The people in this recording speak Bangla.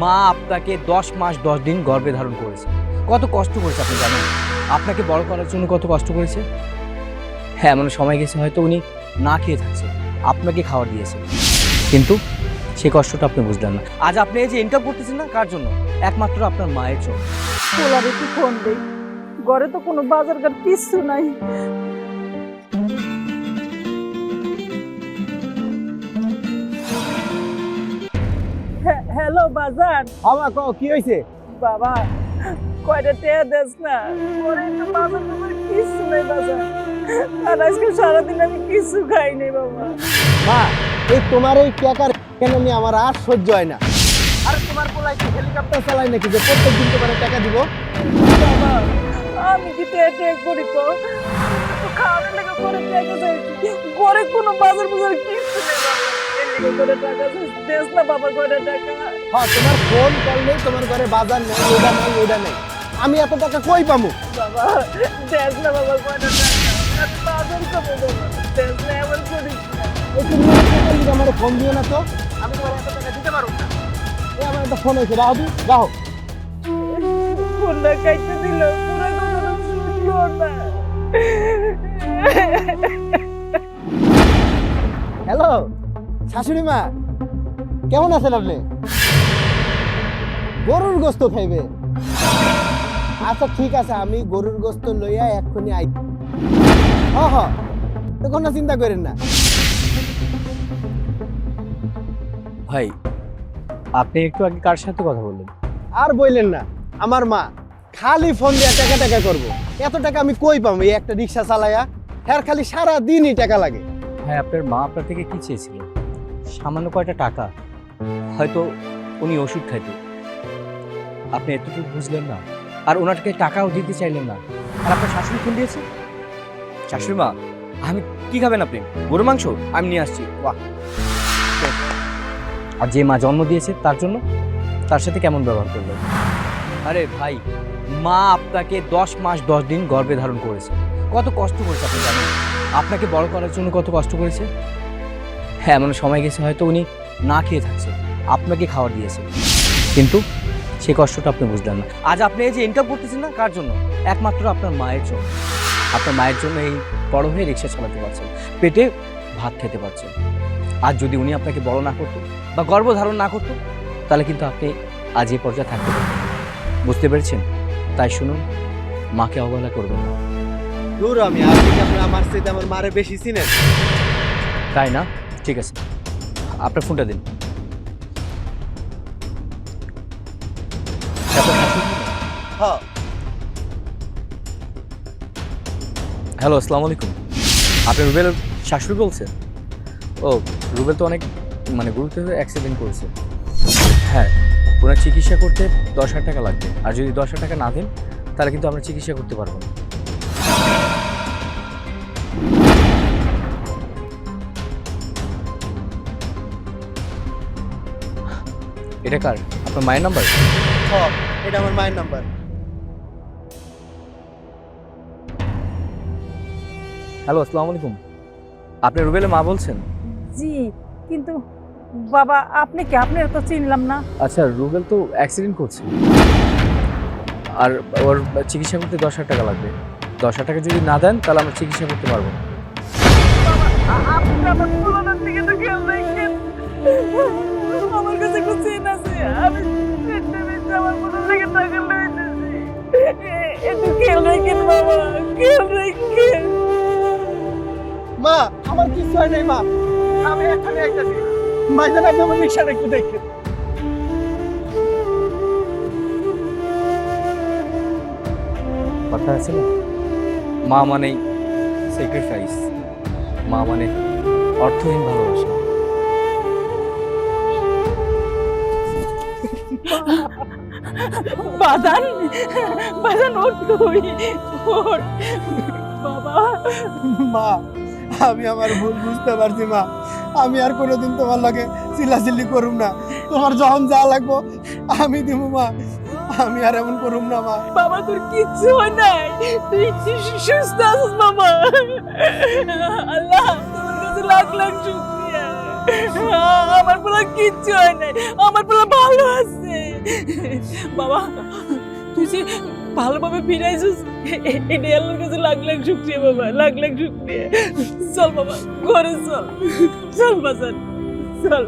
মা আপনাকে 10 মাস 10 দিন গর্ভে ধারণ করেছে। কত কষ্ট করেছে আপনি জানেন? আপনাকে বড় করার জন্য কত কষ্ট করেছে। হ্যাঁ, এমন সময় গেছে হয়তো উনি না খেয়ে থাকছে, আপনাকে খাবার দিয়েছে, কিন্তু সেই কষ্টটা আপনি বুঝলেন না। আজ আপনি এই যে ইনকাম করতেছেন না, কার জন্য? একমাত্র আপনার মায়ের জন্য। পোলারে কি ফোন দেই, ঘরে তো কোনো বাজার ঘাট কিচ্ছু নাই। হ্যালো বাজার। হাওয়া কও কি হইছে? বাবা কয়টা টেয়া দেস না, ঘরে তো বাজার বাজার কিচ্ছু নাই বাজার। আর আজকে সারাদিন আমি কিছু খাই নাই বাবা। মা, এই তোমার এই টাকার কেন নিয়ে আমার আর সহ্য হয় না। আর তোমার পোলাই কি হেলিকপ্টার চালায় নাকি যে প্রত্যেকদিন তোমার টাকা দিব? বাবা আমি কি টেয়া টেয়া করি তো খাওয়ানোর লেগে করে টাকা চাইছি, ঘরে কোনো বাজার বাজার কিচ্ছু নেই বাবা। এর লেগে করে টাকা দেস না বাবা, কয়টা টাকা। হ্যাঁ, তোমার ফোন করলেই তোমার ঘরে বাজার নেই, ওইটা নেই। আমি এত টাকা কই পামু? বাবা দেস না বাবা, কয়টা টাকা আমি বাজার করবো বাবা, দেস না এমন করিস না। এই তুমি আমার ফোন দিও না তো, আমি তোমার এত টাকা দিতে পারবো না। এই আমার একটা ফোন হয়েছে, রাহো তুমি রাহো। ফোনটা কাইতে দিল, পুরো কথা শুনলো না। হ্যালো শাশুড়ি মা, কেমন আছেন আপনি? গরুর গোস্ত খাইবে? আচ্ছা ঠিক আছে, আমি গরুর গোস্ত লইয়া এক্ষুনি আই। হ কোনো চিন্তা করেন না। ভাই, আপনি একটু আগে কার সাথে কথা বললেন? আর বললেন না, আমার মা খালি ফোন দিয়ে টাকা টাকা করবো। এত টাকা আমি কই পাবো এই একটা রিক্সা চালাইয়া? হ্যাঁ, খালি সারা দিনই টাকা লাগে। হ্যাঁ, আপনার মা আপনার থেকে কি চেয়েছিল? সামান্য কয়টা টাকা, হয়তো উনি ওষুধ খাইতো, আপনি এতটুকু বুঝলেন না। আর ওনাকে টাকাও দিতে চাইলেন না। আর আপনার শাশুড়ি ফোন দিয়েছে। শাশুড়ি মা, আমি কি খাবেন আপনি? গরু মাংস আমি নিয়ে আসছি। বাহ। আর যে মা জন্ম দিয়েছে তার জন্য তার সাথে কেমন ব্যবহার করলেন? আরে ভাই, মা আপনাকে 10 মাস 10 দিন গর্ভে ধারণ করেছে। কত কষ্ট করেছে আপনি জানেন? আপনাকে বড় করার জন্য কত কষ্ট করেছে। হ্যাঁ, এমন সময় গেছে হয়তো উনি না খেয়ে থাকছে, আপনাকে খাবার দিয়েছে, কিন্তু সেই কষ্টটা আপনি বুঝলেন না। আজ আপনি এই যে ইনকাম করতেছেন না, কার জন্য? একমাত্র আপনার মায়ের জন্য। আপনার মায়ের জন্য এই বড় হয়ে রিক্সা চালাতে পারছেন, পেটে ভাত খেতে পারছেন। আর যদি উনি আপনাকে বড় না করতো বা গর্ভধারণ না করতো, তাহলে কিন্তু আপনি আজ এই পর্যায়ে থাকতে পারতেন। বুঝতে পেরেছেন? তাই শুনুন, মাকে অবহেলা করবেন না। দূর, আমি আপনি আমার সাথে আমার মারে বেশি চিনেন। তাই না? ঠিক আছে, আপনার ফোনটা দিন। হ্যাঁ, হ্যালো, আসসালামু আলাইকুম। আপনি রুবেলের শাশুড়ি বলছেন? ও, রুবেল তো অনেক গুরুতর অ্যাক্সিডেন্ট করেছে। হ্যাঁ, ওনার চিকিৎসা করতে 10,000 টাকা লাগবে। আর যদি 10,000 টাকা না দেন, তাহলে কিন্তু আমরা চিকিৎসা করতে পারবো না। এটা কার? আপনার মায়ের নাম্বার? হ্যাঁ, এটা আমার মায়ের নাম্বার। হ্যালো, আসসালামু আলাইকুম। আপনি রুবেলের মা বলছেন? জি, কিন্তু বাবা আপনি কি, আপনার তো চিনলাম না। আচ্ছা, রুবেল তো অ্যাক্সিডেন্ট করছে, আর ওর চিকিৎসা করতে 10,000 টাকা লাগবে। 10,000 টাকা যদি না দেন, তাহলে আমরা চিকিৎসা করতে পারবো না। বাবা আপনি আমার পুরোনোর দিকে তো খেয়াল রাখেন, আমার কাছে একটু চেন আছে, আমি চেনটা বেঁচে আমার পুরোনোর দিকে টাকা লইতেছি, একটু খেয়াল রাখেন বাবা, খেয়াল রাখেন। মা, আমার কিছু হয় নাই মা, আমি এখানে আইতাছি। মাইজান, আপনি আমার রিক্সাটা একটু দেখেন। কথা আছে না, মা মানে স্যাক্রিফাইস, মা মানে অর্থহীন ভালোবাসা। বাজান, বাজান ওঠ তুই, ওঠ বাবা। মা, আমি আমার ভুল বুঝতে পারছি মা। আমি আর কোনোদিন তোমার লগে চিল্লাচিল্লি করুম না। তোমার যখন যা লাগবো আমি দিব মা। আমি আর এমন করুম না মা। বাবা তোর কিচ্ছু হয় নাই, তুই সুস্থ আছিস বাবা। আল্লাহ তোমার কাছে লাখ লাখ শুকরিয়া, আমার পোলা কিচ্ছু হয় নাই, আমার পোলা ভালো আছে। বাবা তুই যে ভালোভাবে ফিরাইছিস এটাই আল্লাহর কাছে লাখ লাখ শুকরিয়া বাবা, লাখ লাখ শুকরিয়া। চল বাবা ঘরে চল, চল বাজার চল।